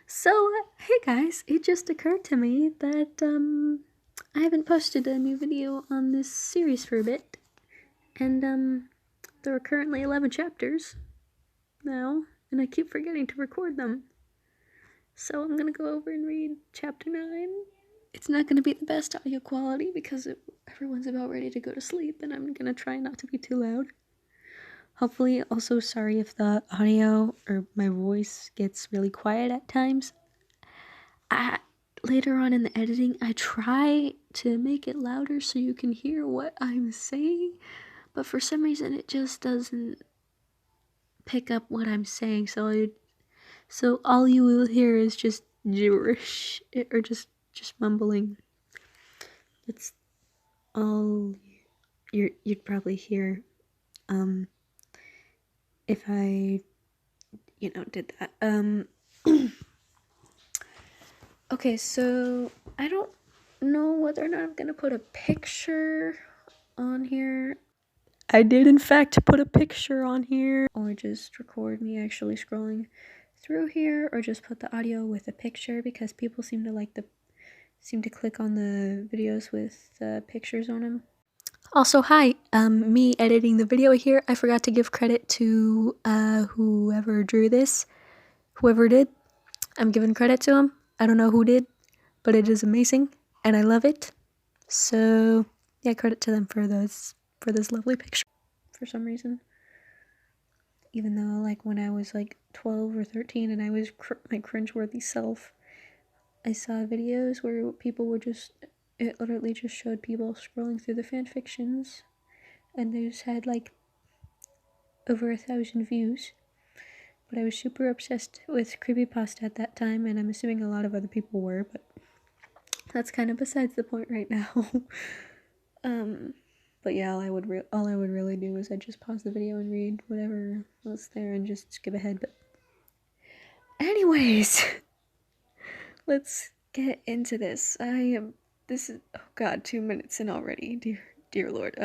So, hey guys, it just occurred to me that, I haven't posted a new video on this series for a bit, and, there are currently 11 chapters now, and I keep forgetting to record them. So I'm gonna go over and read chapter 9. It's not gonna be the best audio quality because everyone's about ready to go to sleep, and I'm gonna try not to be too loud. Hopefully, also sorry if the audio or my voice gets really quiet at times. Later on in the editing, I try to make it louder so you can hear what I'm saying, but for some reason it just doesn't pick up what I'm saying, so all you will hear is just gibberish, or just mumbling. That's all you'd probably hear, if I, did that. Okay, so I don't know whether or not I'm gonna put a picture on here. I did in fact put a picture on here, or just record me actually scrolling through here, or just put the audio with a picture, because people seem to click on the videos with pictures on them. Also, hi, me editing the video here, I forgot to give credit to whoever drew this. Whoever did, I'm giving credit to him. I don't know who did, but it is amazing, and I love it. So, yeah, credit to them for this lovely picture, for some reason. Even though, like, when I was, 12 or 13 and I was my cringeworthy self, I saw videos where people were it literally just showed people scrolling through the fan fictions, and they just had, over 1,000 views. But I was super obsessed with creepypasta at that time, and I'm assuming a lot of other people were, but that's kind of besides the point right now. But yeah, all I would really do is I'd just pause the video and read whatever was there and just skip ahead. But anyways, let's get into this. This is, oh god, 2 minutes in already. Dear Lord.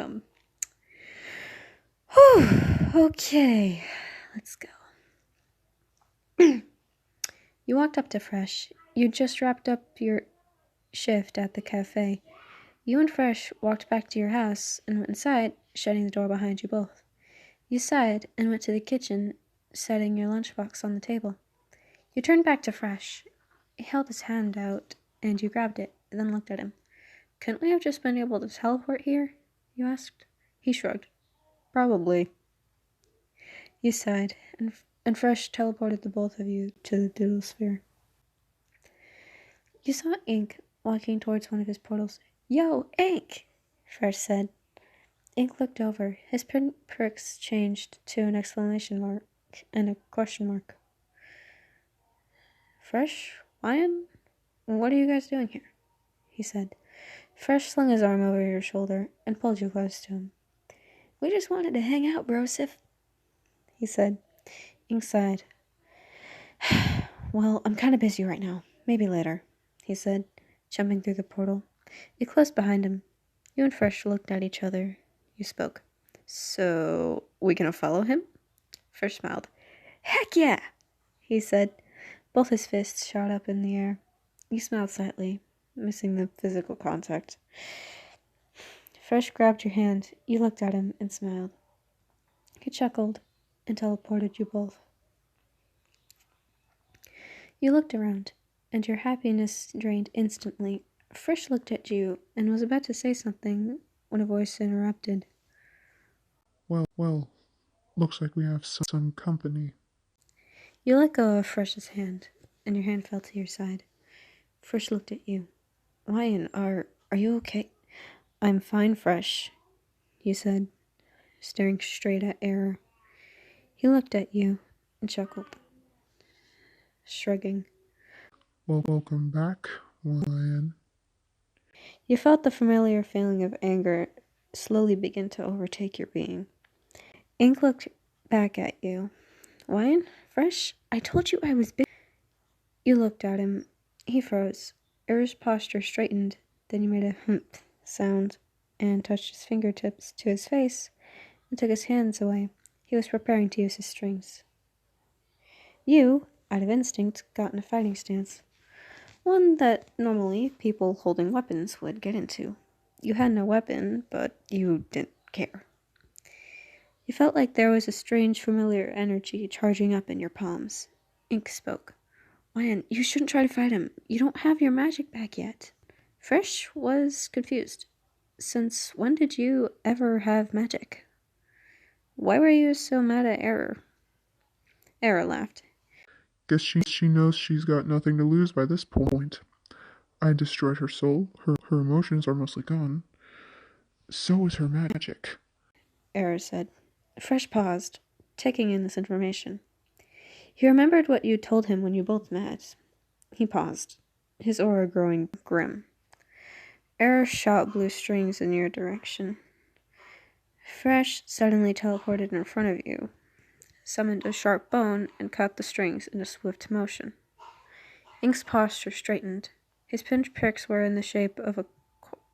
Okay, let's go. You walked up to Fresh. You'd just wrapped up your shift at the cafe. You and Fresh walked back to your house and went inside, shutting the door behind you both. You sighed and went to the kitchen, setting your lunchbox on the table. You turned back to Fresh. He held his hand out, and you grabbed it, then looked at him. Couldn't we have just been able to teleport here? You asked. He shrugged. Probably. You sighed, and Fresh teleported the both of you to the doodle sphere. You saw Ink walking towards one of his portals. Yo, Ink! Fresh said. Ink looked over. His pricks changed to an exclamation mark and a question mark. Fresh? Lion? What are you guys doing here? He said. Fresh slung his arm over your shoulder and pulled you close to him. We just wanted to hang out, brosif, he said. Ink sighed. Well, I'm kind of busy right now. Maybe later, he said, jumping through the portal. It closed behind him. You and Fresh looked at each other. You spoke. So, we gonna follow him? Fresh smiled. Heck yeah, he said. Both his fists shot up in the air. You smiled slightly, missing the physical contact. Fresh grabbed your hand. You looked at him and smiled. He chuckled and teleported you both. You looked around, and your happiness drained instantly. Fresh looked at you and was about to say something when a voice interrupted. Well, looks like we have some company. You let go of Fresh's hand, and your hand fell to your side. Fresh looked at you. Lion, are you okay? I'm fine, Fresh, you said, staring straight at Error. He looked at you and chuckled, shrugging. Well, welcome back, Lion. You felt the familiar feeling of anger slowly begin to overtake your being. Ink looked back at you. Lion? Fresh? I told you I was big. You looked at him. He froze. Error's posture straightened. Then he made a humph sound and touched his fingertips to his face and took his hands away. He was preparing to use his strings. You, out of instinct, got in a fighting stance. One that normally people holding weapons would get into. You had no weapon, but you didn't care. You felt like there was a strange, familiar energy charging up in your palms. Ink spoke. Ryan, you shouldn't try to fight him. You don't have your magic back yet. Fresh was confused. Since when did you ever have magic? Why were you so mad at Error? Error laughed. Guess she knows she's got nothing to lose by this point. I destroyed her soul. Her emotions are mostly gone. So is her magic. Error said. Fresh paused, taking in this information. He remembered what you told him when you both met. He paused, his aura growing grim. Error shot blue strings in your direction. Fresh suddenly teleported in front of you, summoned a sharp bone, and cut the strings in a swift motion. Ink's posture straightened. His pinch pricks were in the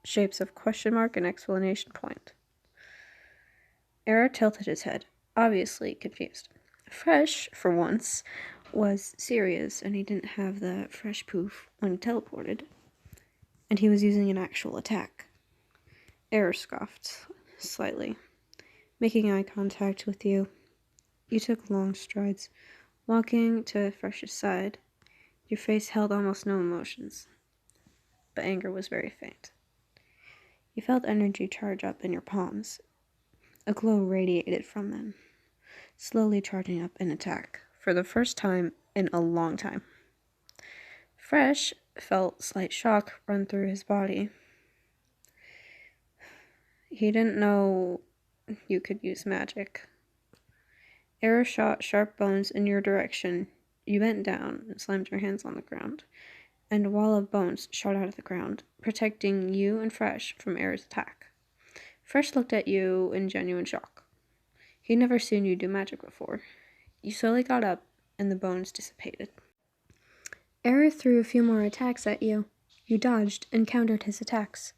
shapes of question mark and exclamation point. Error tilted his head, obviously confused. Fresh, for once, was serious, and he didn't have the fresh poof when he teleported, and he was using an actual attack. Error scoffed slightly, making eye contact with you. You took long strides, walking to Fresh's side. Your face held almost no emotions, but anger was very faint. You felt energy charge up in your palms. A glow radiated from them, slowly charging up in attack, for the first time in a long time. Fresh felt slight shock run through his body. He didn't know you could use magic. Error shot sharp bones in your direction. You bent down and slammed your hands on the ground, and a wall of bones shot out of the ground, protecting you and Fresh from Error's attack. Fresh looked at you in genuine shock. He'd never seen you do magic before. You slowly got up, and the bones dissipated. Error threw a few more attacks at you. You dodged and countered his attacks.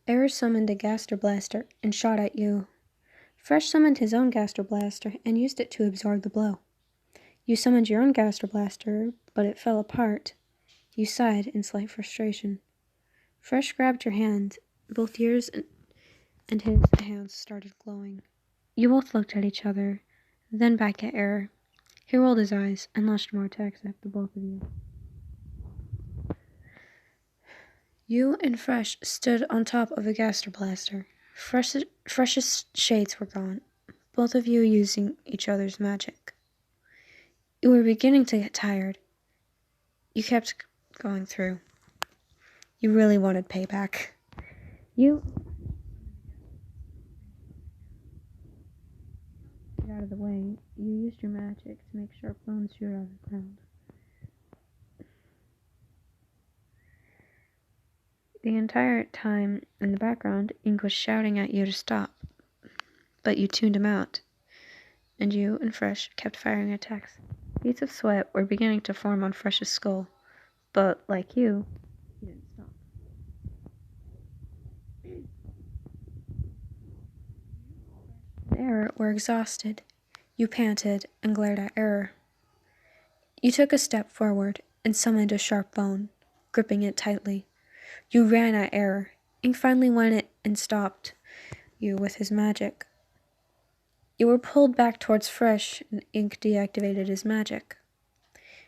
Error summoned a Gaster Blaster and shot at you. Fresh summoned his own Gaster Blaster and used it to absorb the blow. You summoned your own Gaster Blaster, but it fell apart. You sighed in slight frustration. Fresh grabbed your hand. Both yours and his hands started glowing. You both looked at each other, then back at Error. He rolled his eyes and launched more attacks at the both of you. You and Fresh stood on top of a Gaster Blaster. Fresh's shades were gone, both of you using each other's magic. You were beginning to get tired. You kept going through. You really wanted payback. You get out of the way. You used your magic to make sharp bones shoot out of the ground. The entire time in the background, Ink was shouting at you to stop, but you tuned him out, and you and Fresh kept firing attacks. Beads of sweat were beginning to form on Fresh's skull, but like you, he didn't stop. Error were exhausted. You panted and glared at Error. You took a step forward and summoned a sharp bone, gripping it tightly. You ran at Error. Ink finally went it and stopped you with his magic. You were pulled back towards Fresh, and Ink deactivated his magic.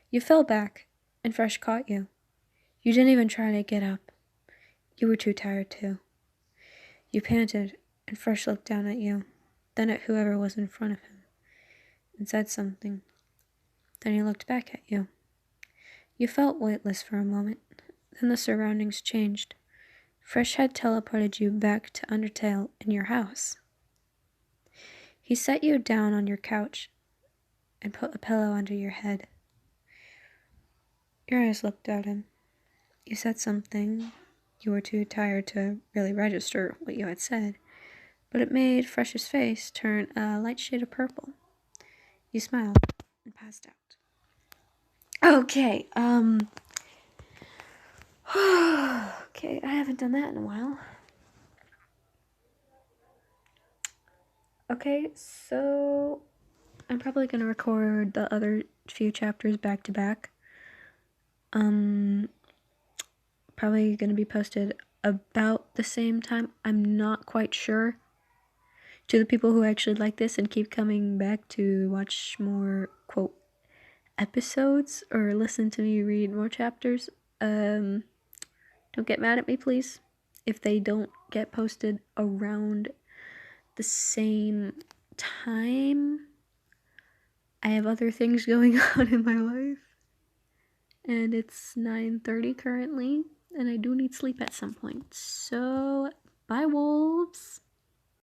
You fell back, and Fresh caught you. You didn't even try to get up. You were too tired to. You panted, and Fresh looked down at you, then at whoever was in front of him, and said something. Then he looked back at you. You felt weightless for a moment. Then the surroundings changed. Fresh had teleported you back to Undertale in your house. He set you down on your couch and put a pillow under your head. Your eyes looked at him. You said something. You were too tired to really register what you had said, but it made Fresh's face turn a light shade of purple. You smiled and passed out. Okay, okay, I haven't done that in a while. Okay, so I'm probably gonna record the other few chapters back to back. Probably gonna be posted about the same time. I'm not quite sure. To the people who actually like this and keep coming back to watch more, quote, episodes or listen to me read more chapters, don't get mad at me, please, if they don't get posted around the same time. I have other things going on in my life, and it's 9:30 currently, and I do need sleep at some point. So, bye, wolves.